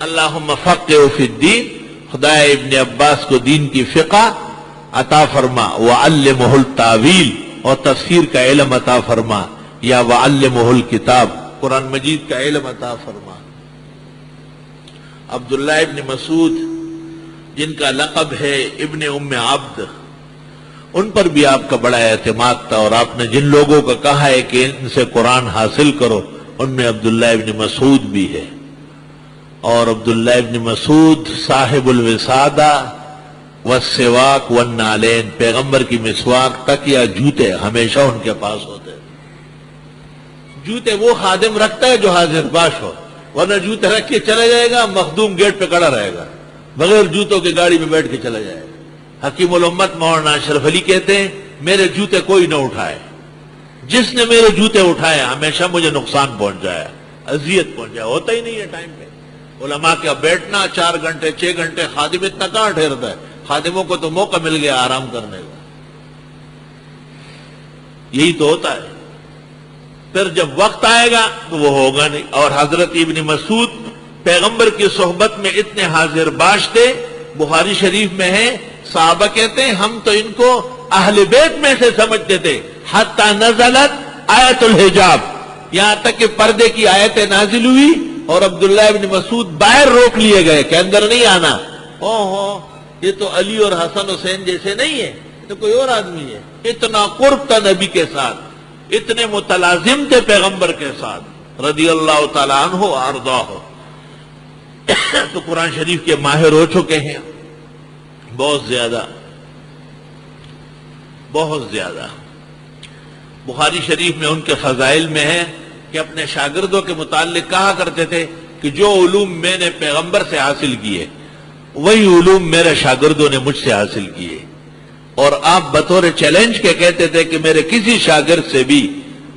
اللہم فقہہ فی الدین، خدا ابن عباس کو دین کی فقہ عطا فرما، وعلمہ التاویل، اور تفسیر کا علم عطا فرما، یا وعلمہ الکتاب، قرآن مجید کا علم عطا فرما۔ عبداللہ ابن مسعود جن کا لقب ہے ابن ام عبد، ان پر بھی آپ کا بڑا اعتماد تھا، اور آپ نے جن لوگوں کا کہا ہے کہ ان سے قرآن حاصل کرو ان میں عبداللہ ابن مسعود بھی ہے۔ اور عبداللہ ابن مسعود صاحب الوسادہ والسواک والنالین، پیغمبر کی مسواک تک یا جوتے ہمیشہ ان کے پاس ہوتے۔ جوتے وہ خادم رکھتا ہے جو حاضر باش ہو، ورنہ جوتے رکھ کے چلا جائے گا، مخدوم گیٹ پہ کھڑا رہے گا، بغیر جوتوں کے گاڑی میں بیٹھ کے چلا جائے گا۔ حکیم الامت مولانا اشرف علی کہتے ہیں میرے جوتے کوئی نہ اٹھائے، جس نے میرے جوتے اٹھائے ہمیشہ مجھے نقصان پہنچایا، اذیت پہنچایا، ہوتا ہی نہیں ہے ٹائم پہ۔ علماء کا بیٹھنا 4 گھنٹے 6 گھنٹے، خادم اتنا کہاں ٹھہرتا ہے؟ خادموں کو تو موقع مل گیا آرام کرنے کا، یہی تو ہوتا ہے۔ پھر جب وقت آئے گا تو وہ ہوگا نہیں۔ اور حضرت ابن مسعود پیغمبر کی صحبت میں اتنے حاضر باش تھے، بخاری شریف میں ہے، صحابہ کہتے ہیں ہم تو ان کو اہل بیت میں سے سمجھتے تھے، حتی نزلت آیت الحجاب، یہاں تک کہ پردے کی آیت نازل ہوئی اور عبداللہ ابن مسعود باہر روک لیے گئے کہ اندر نہیں آنا۔ یہ تو علی اور حسن حسین جیسے نہیں ہے، یہ تو کوئی اور آدمی ہے۔ اتنا قرب تھا نبی کے ساتھ، اتنے متلازم تھے پیغمبر کے ساتھ، رضی اللہ تعالیٰ عنہ وارضاہ۔ تو قرآن شریف کے ماہر ہو چکے ہیں بہت زیادہ، بہت زیادہ۔ بخاری شریف میں ان کے فضائل میں ہے کہ اپنے شاگردوں کے متعلق کہا کرتے تھے کہ جو علوم میں نے پیغمبر سے حاصل کیے وہی علوم میرے شاگردوں نے مجھ سے حاصل کیے، اور آپ بطور چیلنج کے کہتے تھے کہ میرے کسی شاگرد سے بھی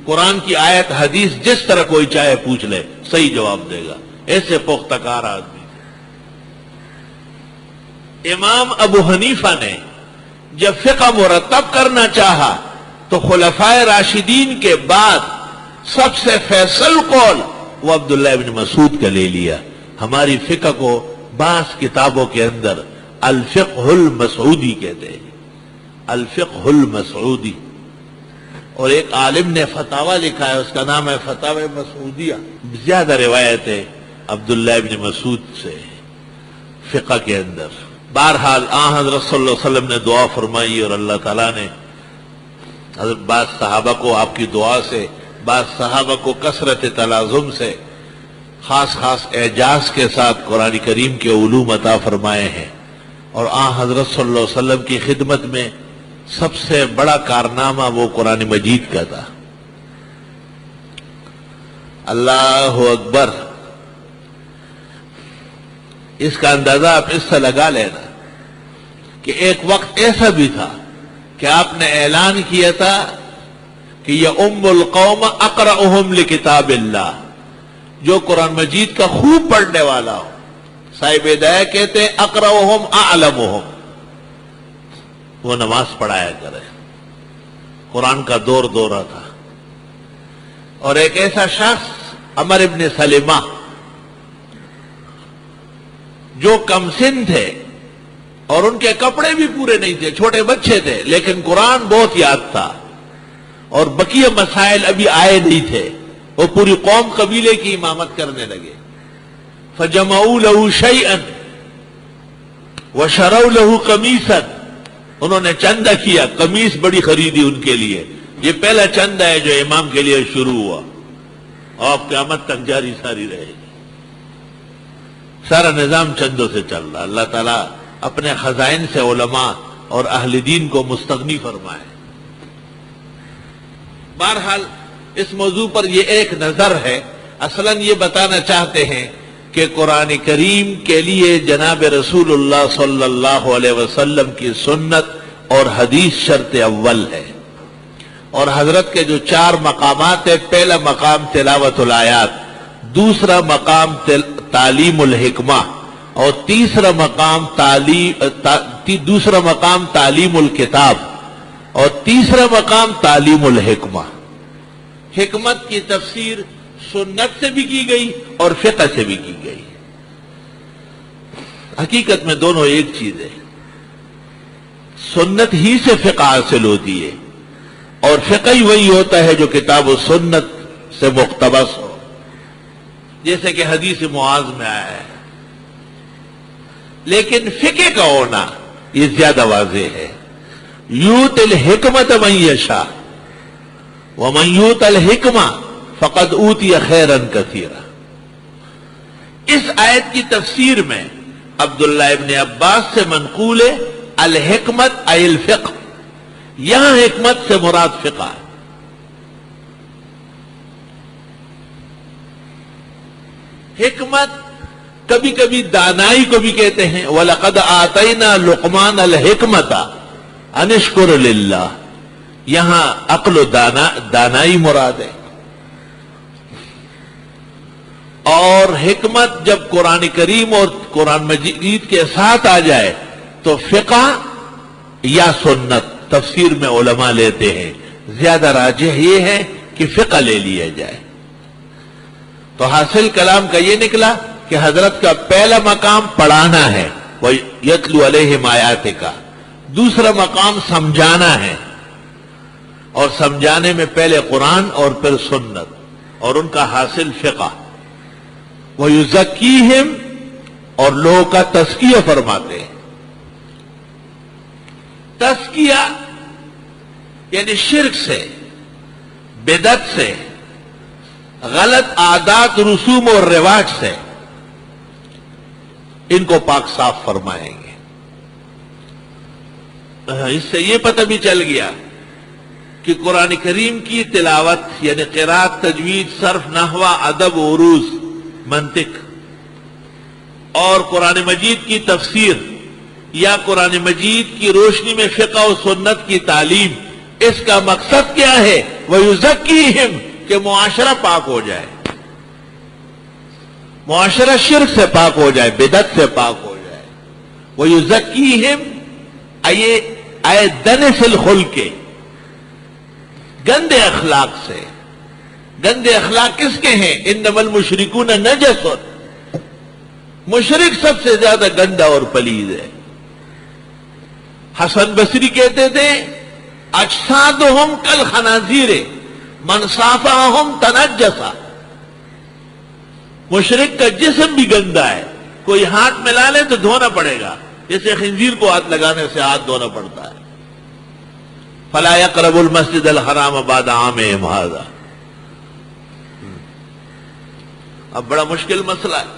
قرآن کی آیت حدیث جس طرح کوئی چاہے پوچھ لے صحیح جواب دے گا، ایسے پختہ کار آدمی تھے۔ امام ابو حنیفہ نے جب فقہ مرتب کرنا چاہا تو خلفائے راشدین کے بعد سب سے فیصل قول وہ عبداللہ ابن مسعود کا لے لیا۔ ہماری فقہ کو بعض کتابوں کے اندر الفقہ المسعودی کہتے ہیں، الفقہ المسعودی، اور ایک عالم نے فتاوی لکھا ہے، اس کا نام ہے فتاوی مسعودیہ۔ زیادہ روایتیں عبداللہ ابن مسعود سے فقہ کے اندر۔ بہرحال حضرت صلی اللہ علیہ وسلم نے دعا فرمائی اور اللہ تعالیٰ نے حضرت بعض صحابہ کو آپ کی دعا سے، بعض صحابہ کو کثرت تلازم سے، خاص خاص اعجاز کے ساتھ قرآن کریم کے علوم عطا فرمائے ہیں۔ اور حضرت صلی اللہ علیہ وسلم کی خدمت میں سب سے بڑا کارنامہ وہ قرآن مجید کا تھا۔ اللہ اکبر! اس کا اندازہ آپ اس سے لگا لینا کہ ایک وقت ایسا بھی تھا کہ آپ نے اعلان کیا تھا کہ یہ ام القوم اقرأہم لکتاب اللہ، جو قرآن مجید کا خوب پڑھنے والا ہو، صاحب ہدایہ کہتے ہیں اقرأہم اعلمہم، وہ نماز پڑھایا کرے۔ قرآن کا دورہ تھا۔ اور ایک ایسا شخص عمر ابن سلمہ جو کم سن تھے اور ان کے کپڑے بھی پورے نہیں تھے، چھوٹے بچے تھے، لیکن قرآن بہت یاد تھا اور بقیہ مسائل ابھی آئے نہیں تھے، وہ پوری قوم قبیلے کی امامت کرنے لگے۔ فجمعوا له شيئا وشروا له قميصا، انہوں نے چندہ کیا، قمیص بڑی خریدی ان کے لیے۔ یہ پہلا چندہ ہے جو امام کے لیے شروع ہوا، اور قیامت تک جاری ساری رہے گی۔ سارا نظام چندوں سے چل رہا۔ اللہ تعالیٰ اپنے خزائن سے علماء اور اہل دین کو مستغنی فرمائے۔ بہرحال اس موضوع پر یہ ایک نظر ہے، اصلاً یہ بتانا چاہتے ہیں کہ قرآن کریم کے لیے جناب رسول اللہ صلی اللہ علیہ وسلم کی سنت اور حدیث شرط اول ہے، اور حضرت کے جو 4 مقامات ہیں، پہلا مقام تلاوت الآیات، دوسرا مقام تعلیم الحکمہ، اور تیسرا مقام تعلیم الکتاب، اور تیسرا مقام تعلیم الحکمہ۔ حکمت کی تفسیر سنت سے بھی کی گئی اور فقہ سے بھی کی گئی۔ حقیقت میں دونوں ایک چیز ہے. سنت ہی سے فقہ حاصل ہوتی ہے، اور فقہ ہی وہی ہوتا ہے جو کتاب و سنت سے مقتبس ہو، جیسے کہ حدیث معاذ میں آیا ہے. لیکن فقہ کا ہونا یہ زیادہ واضح ہے. یوت الحکمت من یشاء ومن یوت الحکمہ فقد اوتی خیرا کثیرا. اس آیت کی تفسیر میں عبداللہ ابن عباس سے منقول ہے الحکمت ای الفقہ. یہاں حکمت سے مراد فقہ ہے. حکمت کبھی کبھی دانائی کو بھی کہتے ہیں. وَلَقَدْ آتَيْنَا لُقْمَانَ الْحِكْمَةَ أَنِ اشْكُرْ لِلَّهِ. یہاں عقل و دانائی مراد ہے. اور حکمت جب قرآن کریم اور قرآن مجید کے ساتھ آ جائے تو فقہ یا سنت تفسیر میں علماء لیتے ہیں. زیادہ راجح یہ ہے کہ فقہ لے لیا جائے. تو حاصل کلام کا یہ نکلا کہ حضرت کا پہلا مقام پڑھانا ہے، وہ یتلو علیہم آیاتک. دوسرا مقام سمجھانا ہے، اور سمجھانے میں پہلے قرآن اور پھر سنت، اور ان کا حاصل فقہ. وَيُزَكِّيهِمْ، اور لوگوں کا تزکیہ فرماتے ہیں. تزکیہ یعنی شرک سے، بدعت سے، غلط عادات رسوم اور رواج سے ان کو پاک صاف فرمائیں گے. اس سے یہ پتہ بھی چل گیا کہ قرآن کریم کی تلاوت یعنی قراءت، تجوید، صرف، نحو، ادب، عروض، منطق، اور قرآن مجید کی تفسیر یا قرآن مجید کی روشنی میں فقہ و سنت کی تعلیم، اس کا مقصد کیا ہے؟ وَيُزَكِّيهِمْ، کہ معاشرہ پاک ہو جائے، معاشرہ شرک سے پاک ہو جائے، بدعت سے پاک ہو جائے. وَيُزَكِّيهِمْ اے دنس الخلق، گندے اخلاق سے. گندے اخلاق کس کے ہیں؟ انما المشرکون نجس. مشرک سب سے زیادہ گندا اور پلید ہے. حسن بصری کہتے تھے اجسادہم کالخنازیر من صافحہم تنجسا. مشرک کا جسم بھی گندا ہے، کوئی ہاتھ ملا لے تو دھونا پڑے گا، جیسے خنزیر کو ہاتھ لگانے سے ہاتھ دھونا پڑتا ہے. فلا یقرب المسجد الحرام بعد عامہم ھذا. اب بڑا مشکل مسئلہ ہے.